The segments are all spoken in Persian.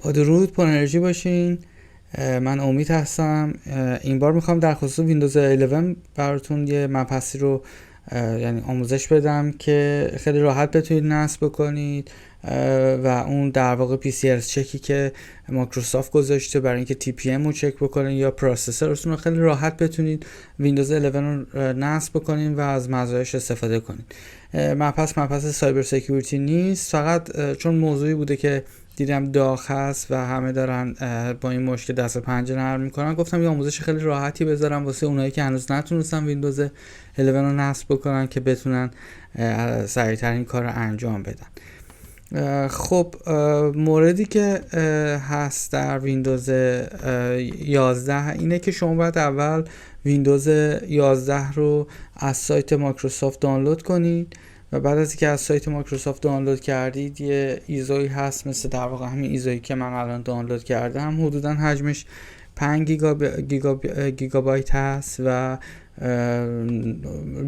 با درود، پر انرژی باشین. من امید هستم. این بار میخوام در خصوص ویندوز 11 براتون یه مبحثی رو یعنی آموزش بدم که خیلی راحت بتونید نصب بکنید و اون در واقع PCRS چکی که مایکروسافت گذاشته برای اینکه TPM رو چک بکنید یا پروسسورتون رو خیلی راحت بتونید ویندوز 11 رو نصب بکنید و از مزایاش استفاده کنید. مبحث سایبر سکیوریتی نیست، فقط چون موضوعی بوده که دیدم داغ هست و همه دارن با این مشکل دست و پنجه نرم میکنن، گفتم یه آموزش خیلی راحتی بذارم واسه اونایی که هنوز نتونستن ویندوز 11 رو نصب بکنن که بتونن سریعتر این کار رو انجام بدن. خب موردی که هست در ویندوز 11 اینه که شما باید اول ویندوز 11 رو از سایت مایکروسافت دانلود کنید و بعد از اینکه از سایت مایکروسافت دانلود کردید یه ایزوی هست، مثل در واقع همین ایزویی که من الان دانلود کردم، حدودا حجمش 5 گیگابایت هست و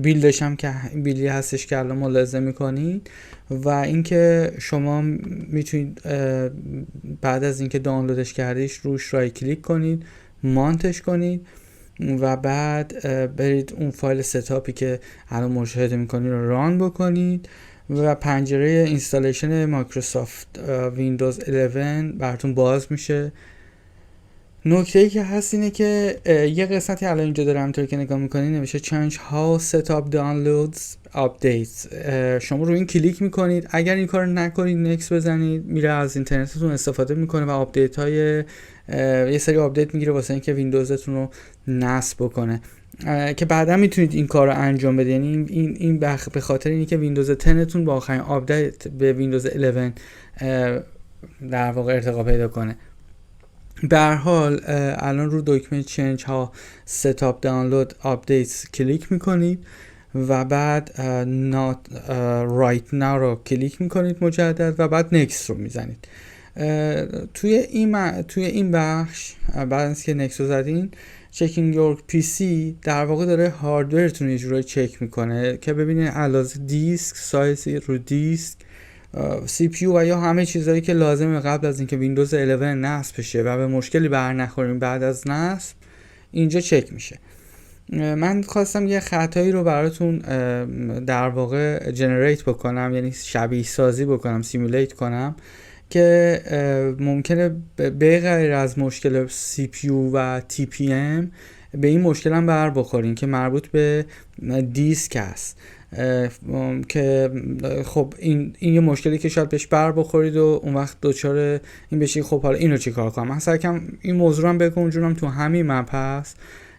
بیلدش هم که بیلی هستش که الان ملاحظه میکنید. و اینکه شما میتونید بعد از اینکه دانلودش کردیش روش رایت کلیک کنید، مانتش کنید و بعد برید اون فایل ستاپی که الان مشاهده میکنید رو ران بکنید و پنجره اینستالیشن مایکروسافت ویندوز 11 براتون باز میشه. نکته‌ای که هست اینه که یه قسمتی الان اینجا دارم همونطور که نگاه میکنید نمیشه change how setup downloads updates. شما روی این کلیک میکنید، اگر این کار نکنید نکس بزنید، میره از اینترنتتون استفاده میکنه و آپدیت های یه سری آپدیت میگیره واسه اینکه ویندوزتون رو نصب بکنه که بعدا میتونید این کار رو انجام بدید. یعنی این به خاطر اینه که ویندوز 10 تون با آخرین آپدیت به ویندوز 11 در واقع ارتقا پیدا کنه. به هر حال الان رو دکمه change ها setup download updates کلیک میکنید و بعد not right now رو کلیک میکنید مجدد و بعد next رو میزنید. توی این بخش بعد از که next رو زدین checking your PC در واقع داره هاردورتون یه جورایی چک میکنه که ببینید علاوه دیسک، سایز رو دیسک، CPU و یا همه چیزهایی که لازمه قبل از اینکه ویندوز 11 نصب بشه و به مشکلی بر نخوریم بعد از نصب اینجا چک میشه. من خواستم یه خطایی رو براتون در واقع جنریت بکنم، یعنی شبیه سازی بکنم، سیمولیت کنم که ممکنه به غیر از مشکل CPU و TPM به این مشکل هم بر بخورین که مربوط به دیسک است که خب این یه مشکلی که شاید بهش بر بخورید و اون وقت دوچار این بشی خب حالا اینو چیکار کنم. من سعی کنم این موضوع رو بگم جونم تو همین مبحث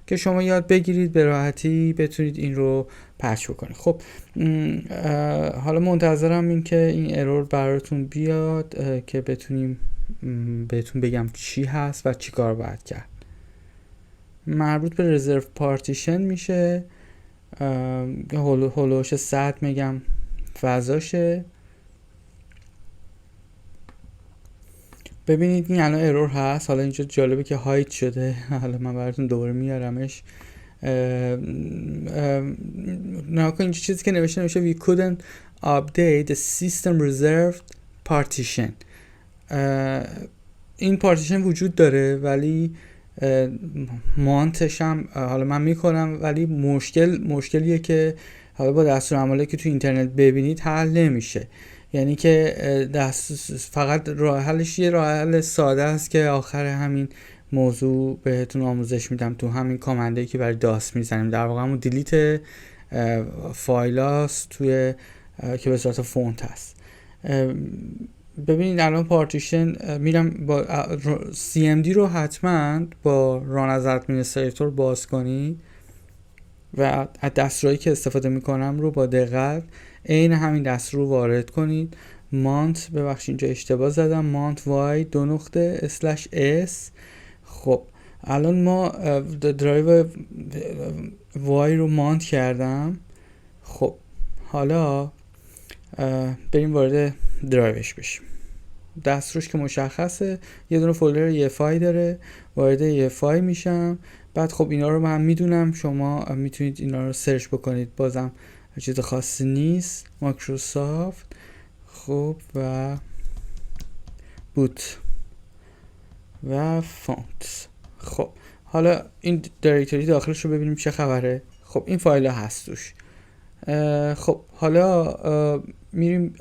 که شما یاد بگیرید به راحتی بتونید این رو پچ بکنید. خب حالا منتظرم این که این ارور براتون بیاد که بتونیم بهتون بگم چی هست و چی کار باید کرد. مربوط به رزرو پارتیشن میشه، هولوش 100 میگم فضاشه. ببینید این الان ارور هست. حالا اینجا جالبه که هایت شده، حالا من براتون دوباره میارمش. ناکن اینجا چیزی که نوشته we couldn't update the system reserved partition. این پارتیشن وجود داره ولی مانتش هم حالا من میکنم ولی مشکلیه که حالا با دستورالعملی که تو اینترنت ببینید حل نمیشه. یعنی که فقط راه حلش یه راه حل ساده است که آخر همین موضوع بهتون آموزش میدم تو همین کامندی که برای داس میزنیم. در واقع همون دیلیت فایلاست توی که به صورت فونت هست. ببینید الان پارتیشن میرم با CMD رو حتما با ران از ادمینستریتور باز کنید و از دستورایی که استفاده میکنم رو با دقت عین همین دستور رو وارد کنید. مانت، ببخشید اینجا اشتباه زدم، مانت وای (/s). خب الان ما درایو وای رو مانت کردم. خب حالا بریم وارد درایوش بشیم. دستورش که مشخصه، یه دونه فولدر EFI داره، وارد EFI میشم. بعد خب اینا رو من میدونم، شما میتونید اینا رو سرچ بکنید، بازم چیز خاصی نیست. مایکروسافت خب و بوت و فونت. خب حالا این دایرکتوری داخلش رو ببینیم چه خبره. خب این فایل ها هست توش. خب حالا میریم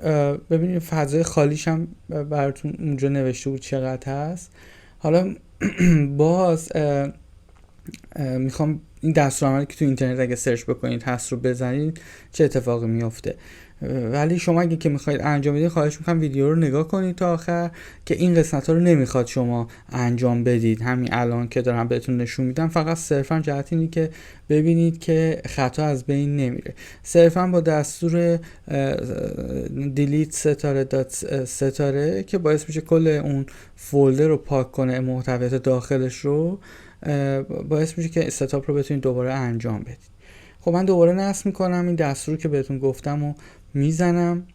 ببینیم فضای خالیش هم براتون اونجا نوشته بود چقدر هست. حالا باز میخوام این دستورالعملی که تو اینترنت اگه سرچ بکنید هست رو بزنید چه اتفاقی میفته. ولی شما اگه که میخواید انجام بدید خواهش میکنم ویدیو رو نگاه کنید تا آخر، که این قسمت ها رو نمیخواد شما انجام بدید. همین الان که دارم بهتون نشون میدم فقط صرفا جهت اینه که ببینید که خطا از بین نمیره. صرفا با دستور دیلیت ستاره که باعث میشه کل اون فولدر رو پاک کنه، محتویات داخلش رو، باعث میشه که ستاپ رو بتونید دوباره انجام بدید. خب من دوباره نصب میکنم این دستور که بهتون گفتم و میزنم،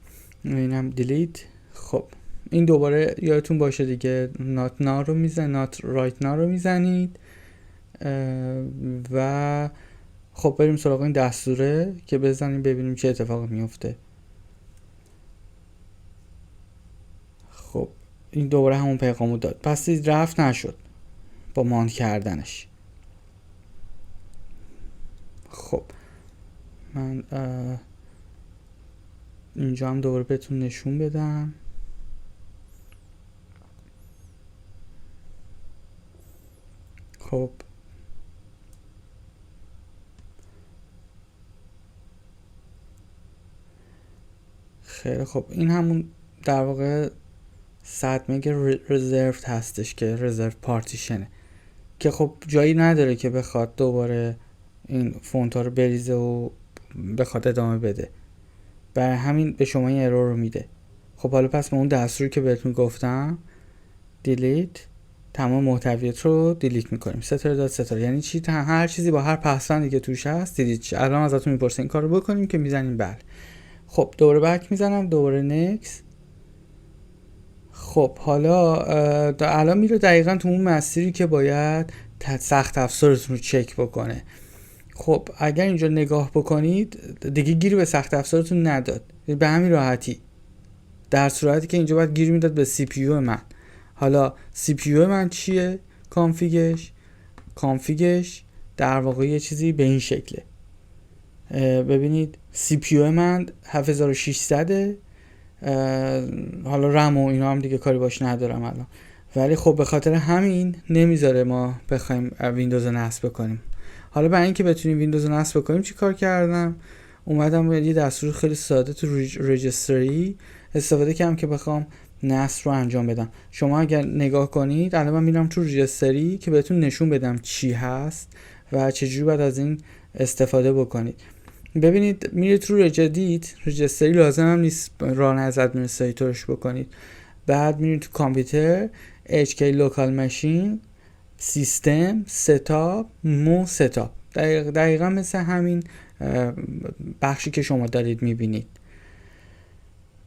اینم دیلیت. خب این دوباره یادتون باشه دیگه not now رو میزنید، not right now رو میزنید و خب بریم سراغ این دستوره که بزنیم ببینیم چه اتفاقی میفته. خب این دوباره همون پیغامو داد، پس دید رفت نشد با مان کردنش. خب من اینجا هم دوباره بهتون نشون بدم. خب خیلی خب این همون در واقع صدمه رزرو هستش که رزرو پارتیشنه، که خب جایی نداره که بخواد دوباره این فونت ها رو بریزه و بخواد ادامه بده، برای همین به شما این ارور رو میده. خب حالا پس به اون دستوری که بهتون گفتم دیلیت، تمام محتویات رو دیلیت میکنیم. ستاره یعنی چی؟ هر چیزی با هر پسوندی که توش هست دیلیت شه. الان ازتون میپرسه این کار رو بکنیم که میزنیم بله. خب دوباره بک میزنم، دوباره نکس. خب حالا الان میره دقیقا تو اون مسیری که باید سخت افزارتون رو چک بکنه. خب اگر اینجا نگاه بکنید دیگه گیر به سخت افزارتون نداد، به همین راحتی، در صورتی که اینجا باید گیر میداد به سی پی یو من. حالا سی پی یو من چیه؟ کانفیگش در واقع یه چیزی به این شکله. ببینید سی پی یو من 7600، حالا رم و اینا هم دیگه کاری باش ندارم الان، ولی خب به خاطر همین نمیذاره ما بخوایم ویندوز رو نصب کنیم. حالا برای اینکه بتونیم ویندوز رو نصب کنیم چی کار کردم؟ اومدم یه دستور خیلی ساده تو رجستری استفاده کردم که بخوام نصب رو انجام بدم. شما اگر نگاه کنید الان من میرم تو رجستری که بهتون نشون بدم چی هست و چجوری باید از این استفاده بکنید. ببینید میرید رو رجستری لازم هم نیست ران از ادمنستریتورش بکنید. بعد میرید تو کامپیوتر HK لوکال ماشین سیستم ستاپ مو ستاپ، دقیقا مثل همین بخشی که شما دارید میبینید.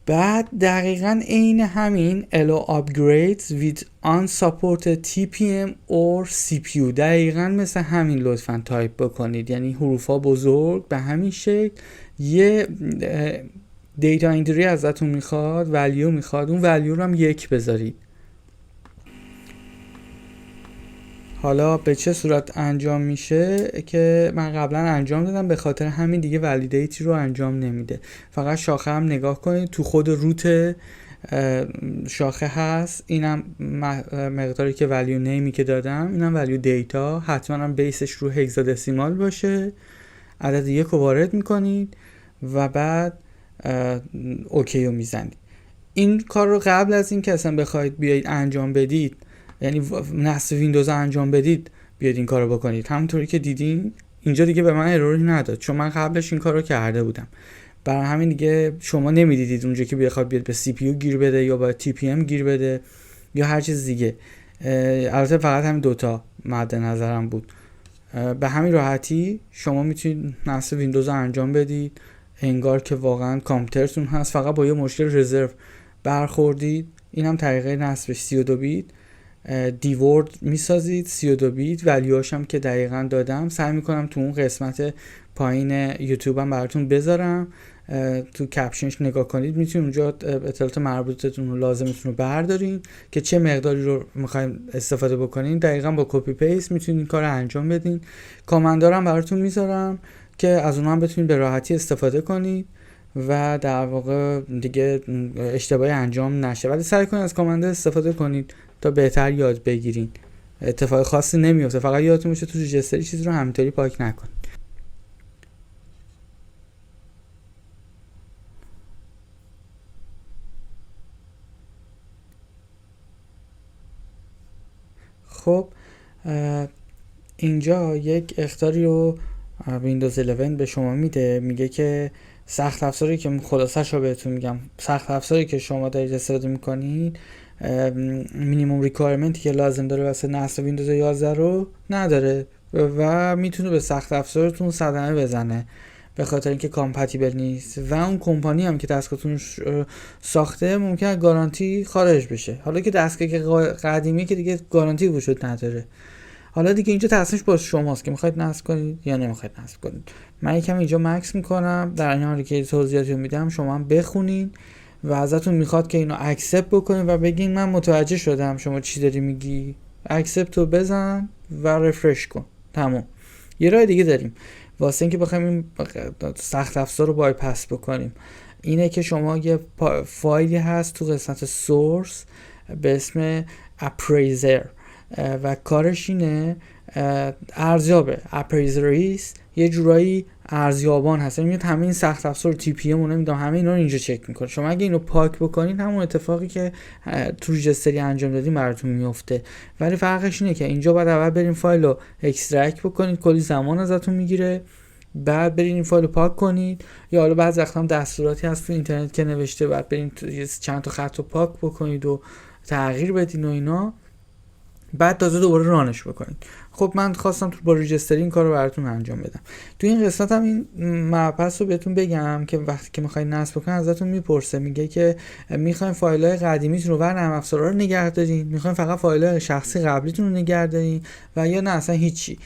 بعد دقیقا عین همین allow upgrades with unsupported TPM or CPU، دقیقا مثل همین لطفا تایپ بکنید، یعنی حروف ها بزرگ به همین شکل. یه دیتا انتری ازتون میخواد، ولیو میخواد، اون ولیو رو هم 1 بذارید. حالا به چه صورت انجام میشه که من قبلا انجام دادم، به خاطر همین دیگه ولیدیتی رو انجام نمیده. فقط شاخه هم نگاه کنید، تو خود روت شاخه هست، اینم مقداری که ولیو نیمی که دادم، اینم ولیو دیتا، حتما هم بیسش رو هگزادسیمال باشه. عدد 1 رو وارد میکنید و بعد اوکی رو میزنید. این کار رو قبل از این که اصلا بخواید بیایید انجام بدید، یعنی نصب ویندوز انجام بدید، بیاید این کارو بکنید. همونطوری که دیدین اینجا دیگه به من اروری نداد چون من قبلش این کارو کرده بودم. برای همین دیگه شما نمیدیدید اونجا که بخواد بیاد به سی پی یو گیر بده یا با تی پی ام گیر بده یا هر چیز دیگه. البته فقط همین دوتا مد نظرم بود. به همین راحتی شما میتونید نصب ویندوز رو انجام بدید انگار که واقعا کامپیوترتون هست، فقط با یه مشکل رزرو برخوردید. اینم طریقه نصبش 32 بیت دیورد میسازید، 32 بیت ولیوهاش هم که دقیقاً دادم. سعی میکنم تو اون قسمت پایین یوتیوب هم براتون بذارم، تو کپشنش نگاه کنید، میتونید اونجا اطلاعات مربوطتون رو لازمتون رو بردارین که چه مقداری رو میخواین استفاده بکنین، دقیقاً با کپی پیست میتونید این کار رو انجام بدین. کامندارم براتون میذارم که از اونها هم بتونید به راحتی استفاده کنید و در واقع دیگه اشتباهی انجام نشه، ولی سعی کنید از کامنده استفاده کنید تا بهتر یاد بگیرین. اتفاق خاصی نمیفته، فقط یادتون باشه تو ریجستری چیز رو همینطوری پاک نکنید. خب اینجا یک اخطاری رو ویندوز 11 به شما میده، میگه که سخت افزاری که خلاصش رو بهتون میگم، سخت افزاری که شما دارید استفاده میکنید مینیمم ریکوایرمنتی که لازم داره واسه نصب ویندوز 11 رو نداره و میتونه به سخت افزارتون صدمه بزنه به خاطر اینکه کامپتیبل نیست و اون کمپانی هم که دستگاهتون ساخته ممکنه گارانتی خارج بشه. حالا که دستگاه که قدیمی که دیگه گارانتی وجود نداره. حالا دیگه اینجا تصمیمش با شماست که میخواید نصب کنید یا نمیخواید نصب کنید. من یکم اینجا مکس میکنم، در این حالی که توضیحاتی میدم شما هم بخونین و ازتون میخواد که اینو اکسپت بکنین و بگین من متوجه شدم شما چی داری میگی، اکسپت رو بزن و رفرش کن. تمام. یه راه دیگه داریم واسه اینکه بخوایم این سخت افزار رو بایپاس بکنیم، اینه که شما یه فایلی هست تو قسمت سورس به اسم اپریزر و کارش اینه ارزیابه. اپریزریس یه جورایی ارزیابان هست، میاد همه این سخت افزار تی پی ام نمیدونم همه اینا رو اینجا چک میکنه. شما اگه اینو پاک بکنین همون اتفاقی که تو ریجستری انجام دادین براتون میفته، ولی فرقش اینه که اینجا باید اول برین فایل رو اکسترکت بکنید، کلی زمان ازتون میگیره، بعد برین این فایل رو پاک کنید، یا حالا بعضی وقتا هم دستوراتی هست تو اینترنت که نوشته بعد برین چند تا خط رو پاک بکنید و تغییر بدین و اینا، بعد تازه دوباره رانش بکنید. خب من خواستم تو با ریجستری این کار رو براتون انجام بدم. تو این قسمت هم این مبحث رو بهتون بگم که وقتی که میخواید نصب بکنید ازتون میپرسه، میگه که میخواین فایل‌های قدیمیتون رو و نرم افزارا رو نگه دارین، میخواین فقط فایل‌های شخصی قبلیتون رو نگه دارین و یا نه اصلا هیچی.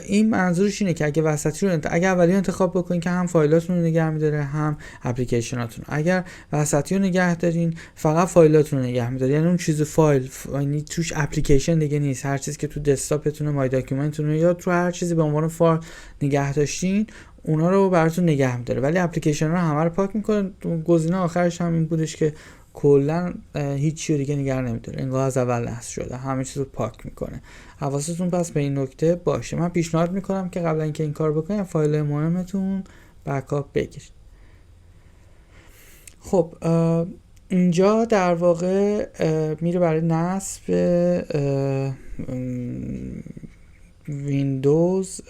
این منظورش اینه که اگه وسطی رو اگه اولی انتخاب بکنین که هم فایلاتون رو نگه می‌داره هم اپلیکیشناتون، اگر وسطی رو نگه دارین فقط فایلاتون رو نگه می‌داره، یعنی اون چیز فایل یعنی توش اپلیکیشن دیگه نیست، هر چیزی که تو دسکتاپتون مای داکیومنتتون یا تو هر چیزی به عنوان فایل نگه داشتین اونا رو براتون نگه می‌داره، ولی اپلیکیشن رو همه رو پاک می‌کنه. گزینه آخرش هم این بودش که کلا هیچ چیزی دیگه نگه نمی‌داره، انگار از اول نصب شده، همه چیز رو پاک می‌کنه. حواستون پس به این نکته باشه. من پیشنهاد میکنم که قبل اینکه این کار بکنید فایل مهمتون بکاپ بگیرید. خب اینجا در واقع میره برای نصب ویندوز.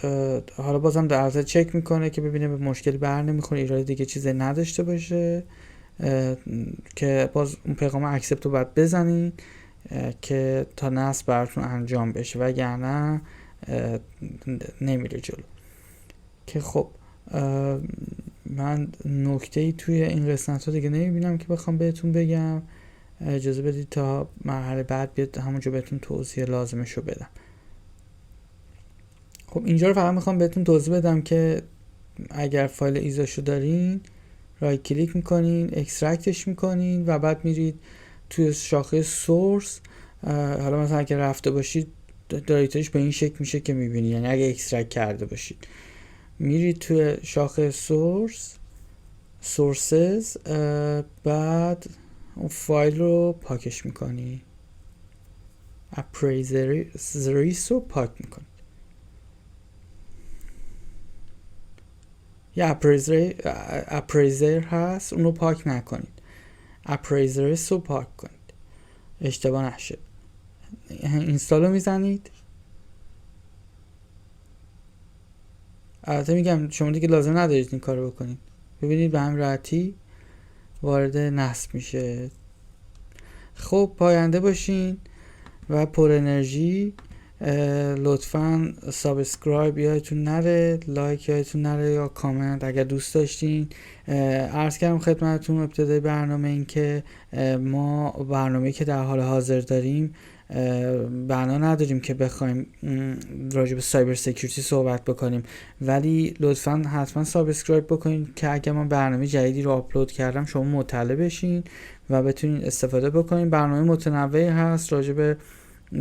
حالا بازم در عرض چک میکنه که ببینه به مشکلی بر نمیخوره، ایراد دیگه چیزی نداشته باشه، که باز اون پیغام اکسپت رو باید بزنید که تا نصب براتون انجام بشه وگرنه نمیره جلو. که خب من نکته‌ای توی این قسمت ها دیگه نمیبینم که بخوام بهتون بگم، اجازه بدید تا مرحله بعد بیاد همونجا بهتون توضیح لازمش رو بدم. خب اینجا رو فقط میخوام بهتون توضیح بدم که اگر فایل ایزاشو دارین رایت کلیک میکنین، اکسترکتش میکنین و بعد میرید توی شاخه سورس. حالا مثلا اگه رفته باشید دایرکتوریش به این شکل میشه که میبینید، یعنی اگه اکسترکت کرده باشید میرید توی شاخه سورسز، بعد اون فایل رو پاکش میکنی، اپریزریس رو پاک میکنی. یه اپریزر هست اون رو پاک نکنید، اپریزریس رو پاک کنید، اشتباه نشه. اینستال رو میزنید. البته میگم شما دیگه لازم ندارید این کار رو بکنید، ببینید به همین راحتی وارد نصب میشه. خب پاینده باشین و پر انرژی. لطفا سابسکرایب یادتون نره، لایک یادتون نره یا کامنت اگر دوست داشتین. عرض کردم خدمتتون ابتدای برنامه این که ما برنامه‌ای که در حال حاضر داریم بنا نداریم که بخوایم راجع به سایبر سکیوریتی صحبت بکنیم، ولی لطفا حتما سابسکرایب بکنین که اگر من برنامه جدیدی رو آپلود کردم شما مطلع بشین و بتونین استفاده بکنین. برنامه متنوعی هست راجع به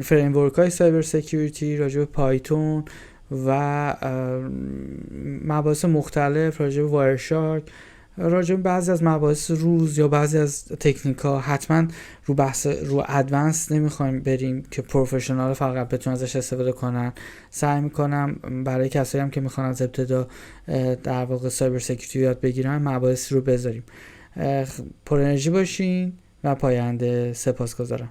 فریم ورک های سایبر سکیوریتی، راجع به پایتون و مباحث مختلف، راجع به وایرشارک، راجع به بعضی از مباحث روز یا بعضی از تکنیک ها. حتما رو ادوانس نمیخوایم بریم که پروفشنال فقط بتونن ازش استفاده کنن. سعی میکنم برای کسایی هم که میخوان از ابتدا در واقع سایبر سکیوریتی یاد بگیرن مباحث رو بذاریم. پر انرژی باشین و پاینده. سپاسگزارم.